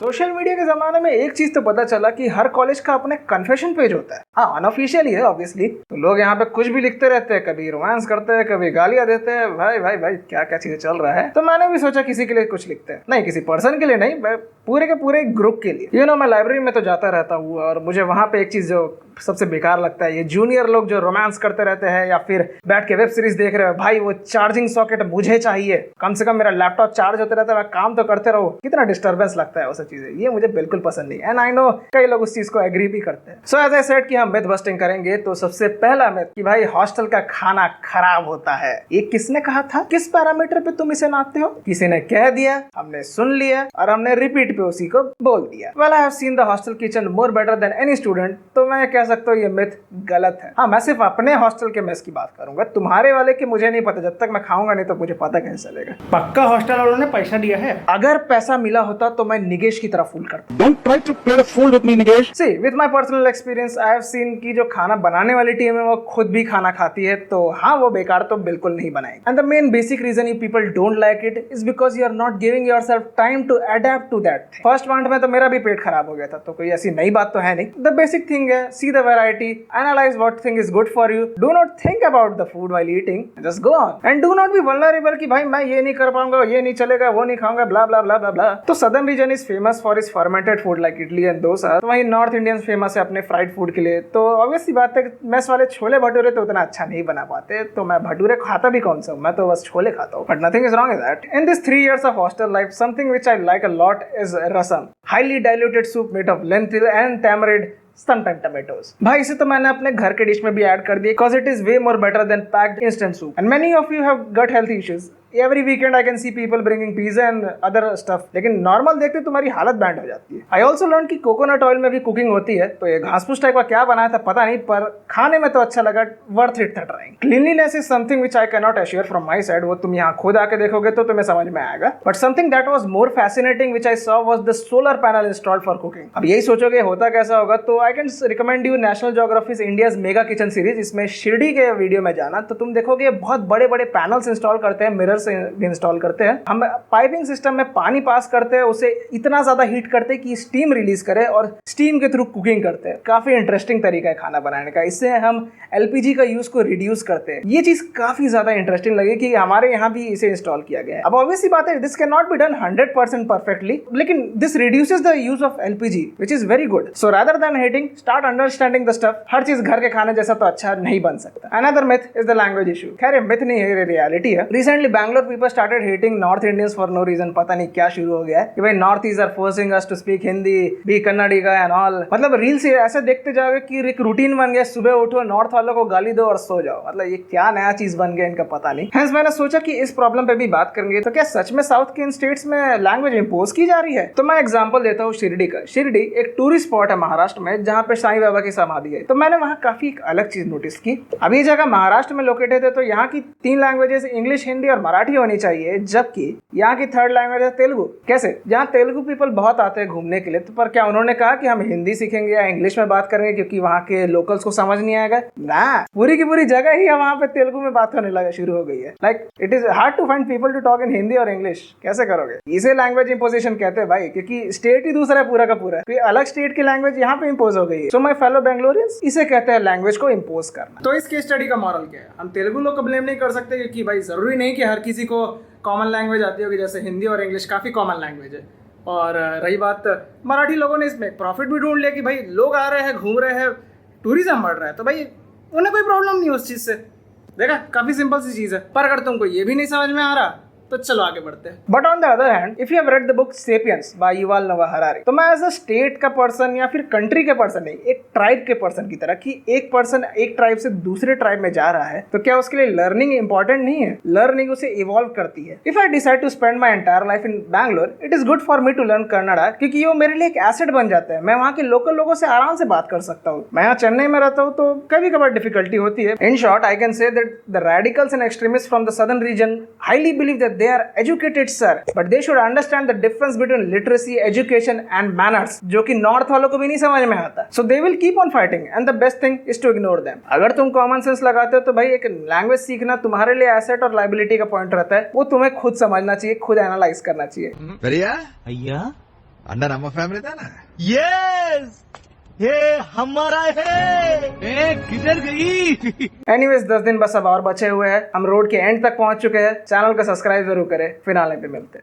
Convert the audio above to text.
Social media के जमाने में एक चीज तो पता चला कि हर कॉलेज का अपने कन्फेशन पेज होता है। हाँ, अनऑफिशियल ही है ऑब्वियसली। तो लोग यहाँ पे कुछ भी लिखते रहते हैं, कभी रोमांस करते हैं, कभी गालियां देते हैं। भाई भाई भाई क्या क्या चीजें चल रहा है। तो मैंने भी सोचा किसी के लिए कुछ लिखते हैं, नहीं किसी पर्सन के लिए नहीं, पूरे के पूरे ग्रुप के लिए। मैं लाइब्रेरी में तो जाता रहता हूँ और मुझे वहां पे एक चीज जो सबसे बेकार लगता है, ये जूनियर लोग जो रोमांस करते रहते हैं या फिर बैठ के वेब सीरीज देख रहे हो। भाई वो चार्जिंग सॉकेट मुझे चाहिए, कम से कम मेरा लैपटॉप चार्ज होते रहता है, मैं काम तो करते रहो। कितना डिस्टर्बेंस लगता है वो सब चीजें, ये मुझे बिल्कुल पसंद नहीं। एंड आई नो कई लोग उस चीज को एग्री भी करते हैं। सो एज आई सेड कि हम मिथ बस्टिंग करेंगे। तो सबसे पहला मिथ कि भाई हॉस्टल का खाना खराब होता है। ये किसने कहा था? किस पैरामीटर पे तुम इसे नापते हो? किसी ने कह दिया, हमने सुन लिया और हमने रिपीट पे उसी को बोल दिया। Well I have seen the hostel kitchen more better than any student. तो मैं कह सकता हूँ ये मिथ गलत है। हाँ, मैं सिर्फ अपने हॉस्टल के मेस की बात करूंगा, तुम्हारे वाले की मुझे नहीं पता। जब तक मैं खाऊंगा नहीं तो मुझे पता कैसे चलेगा। पक्का हॉस्टल वालों ने पैसा दिया है? अगर पैसा मिला होता तो मैं निगेश की तरह फूल करता। Don't try to play the fool with me, Nigesh. See, with my personal experience, I have seen कि जो खाना बनाने वाली टीम है वो खुद भी खाना खाती है, तो हाँ वो बेकार तो बिल्कुल नहीं बनाएगी। And the main basic reason you people don't like it is because you are not giving yourself time to adapt to that thing. First month में तो मेरा भी पेट खराब हो गया था, तो कोई ऐसी नई बात तो है नहीं। The basic thing है, see the variety, analyze what thing is good for you. Do not think about the food while eating. Just go on and do not be vulnerable कि भाई मैं ये नहीं कर पाऊंगा, ये नहीं चलेगा, वो नहीं खाऊंगा, blah blah blah blah blah. तो southern region is famous for its fermented food like idli and dosa. तो वहीं नॉर्थ इंडियन फेमस है अपने फ्राइड फूड के लिए। तो ऑब्वियसली बात है मेस वाले छोले भटूरे तो उतना अच्छा नहीं बना पाते। तो मैं भटूरे खाता भी कौन सा, मैं तो बस छोले खाता हूँ। But nothing is wrong in that. In this 3 years of hostel life, something which I like a lot is rasam, highly diluted soup made of lentil and tamarind, sometimes tomatoes. भाई इसे तो मैंने अपने घर के डिश में भी add कर दिया because it is way more better than packed instant soup. And many of you have gut health issues. Every weekend I can see people bringing pizza and other stuff. लेकिन normal देखते तुम्हारी हालत band हो जाती है। I also learned कि coconut oil में भी कुकिंग होती है। तो ये घास फूस टाइप का क्या बनाया था पता नहीं, पर खाने में तो अच्छा लगा। वर्थ इट था trying. Cleanliness is something which I cannot assure from my side. वो तुम यहाँ खुद आके देखोगे तो तुम्हें समझ में आएगा। But something that was more fascinating which I saw was the solar panel installed for cooking. अब यही सोचोगे होता कैसा होगा, तो I can recommend you national geographies India's mega kitchen series. इसमें शिरडी के वीडियो में जाना तो तुम देखोगे बहुत बड़े बड़े पैनल्स इंस्टॉल करते हैं, मिरर्स इंस्टॉल करते हैं। हम पाइपिंग सिस्टम में पानी पास करते हैं, उसे इतना ज्यादा हीट करते हैं कि स्टीम रिलीज करे और स्टीम के थ्रू कुकिंग करते हैं। काफी इंटरेस्टिंग तरीका है खाना बनाने का। इससे हम एलपीजी का यूज को रिड्यूस करते हैं। ये चीज काफी ज्यादा इंटरेस्टिंग लगी कि हमारे यहाँ भी इसे इंस्टॉल किया गया है। अब ऑब्वियसली बात है this can not be done 100% perfectly, लेकिन this reduces the use of LPG which is very good. So rather than hating, start understanding the stuff. हर चीज घर के खाने जैसा तो अच्छा नहीं बन सकता। Another myth is the language issue. खैर मिथ नहीं है, रियलिटी है। Recently Bangalore people started hating north Indians for no reason. पता नहीं क्या शुरू हो गया है कि भाई north east are forcing us to speak Hindi, be कन्नड़ी का एंड ऑल। मतलब रील्स ऐसे देखते जाओगे कि एक रूटीन बन गया, सुबह उठो नॉर्थ वालों को गाली दो और सो जाओ। मतलब ये क्या नया चीज बन गया इनका पता नहीं। हेंस मैंने सोचा कि इस प्रॉब्लम पे भी बात करेंगे। तो क्या सच में साउथ के इन स्टेट्स में लैंग्वेज इंपोज की जा रही है? तो मैं एग्जांपल देता हूँ शिरडी का। शिरडी एक टूरिस्ट स्पॉट है महाराष्ट्र में, जहाँ पे साईं बाबा की समाधि है। तो मैंने वहाँ काफी एक अलग चीज नोटिस की। अब ये जगह महाराष्ट्र में लोकेटेड है, तो यहाँ की 3 लैंग्वेजेस इंग्लिश, हिंदी और मराठी होनी चाहिए, जबकि यहाँ की 3rd लैंग्वेज है तेलुगु। कैसे? जहाँ तेलुगु पीपल बहुत आते हैं घूमने के लिए, तो पर क्या उन्होंने कहा कि हम हिंदी सीखेंगे या इंग्लिश में बात करेंगे क्योंकि वहाँ के लोकल्स को समझ नहीं आएगा? ना, पूरी की पूरी जगह ही वहाँ पे तेलुगु में बात होने लगा शुरू हो गई है। Like it is hard to find people to talk in Hindi और इंग्लिश। कैसे करोगे? इसे लैंग्वेज इंपोजिशन कहते हैं भाई, क्योंकि स्टेट ही दूसरा है पूरा का पूरा। कोई अलग स्टेट की लैंग्वेज यहाँ पे इंपोज हो गई है। सो माय फेलो बेंगलोरियंस, इसे कहते हैं लैंग्वेज को इंपोज करना। तो इस केस स्टडी का मॉरल क्या है? हम तेलुगु लोग को ब्लेम नहीं कर सकते, क्योंकि भाई जरूरी नहीं कि हर किसी को कॉमन लैंग्वेज आती होगी। जैसे हिंदी और इंग्लिश काफ़ी कॉमन लैंग्वेज है। और रही बात मराठी, लोगों ने इसमें प्रॉफिट भी ढूंढ लिया कि भाई लोग आ रहे हैं, घूम रहे हैं, टूरिज्म बढ़ रहा है, तो भाई उन्हें कोई प्रॉब्लम नहीं उस चीज़ से। देखा, काफ़ी सिंपल सी चीज़ है। पर अगर तुमको ये भी नहीं समझ में आ रहा तो चलो आगे बढ़ते हैं। But on the other hand, if you have read the book Sapiens by Yuval Noah Harari, तो मैं एज अ स्टेट का पर्सन या फिर कंट्री के पर्सन नहीं, एक ट्राइब के पर्सन की तरह, कि एक पर्सन एक ट्राइब से दूसरे ट्राइब में जा रहा है, तो क्या उसके लिए लर्निंग इंपॉर्टेंट नहीं है? लर्निंग उसे इवॉल्व करती है। If I decide to spend my entire life in Bangalore, it is good for me to learn Kannada, क्योंकि वो मेरे लिए एक एसेट बन जाता है। मैं वहाँ के लोकल लोगों से आराम से बात कर सकता हूँ। मैं यहाँ चेन्नई में रहता हूँ, तो कभी कभार डिफिकल्टी होती है। In short, I can say that the radicals and extremist from the southern region highly believe that they are educated sir, but they should understand the difference between literacy, education and manners, जो कि north वालों को भी नहीं समझ में आता। So they will keep on fighting and the best thing is to ignore them. अगर तुम कॉमन सेंस लगाते हो तो भाई एक लैंग्वेज सीखना तुम्हारे लिए एसेट और लायबिलिटी का पॉइंट रहता है। वो तुम्हें खुद समझना चाहिए, खुद एनालाइज करना चाहिए। भैया अण्णा ನಮ್ಮ फैमिली था ना। ये हमारा है। किधर गई? एनीवेज 10 दिन बस अब और बचे हुए हैं, हम रोड के एंड तक पहुंच चुके हैं। चैनल को सब्सक्राइब जरूर करें, फिनाले पे मिलते हैं।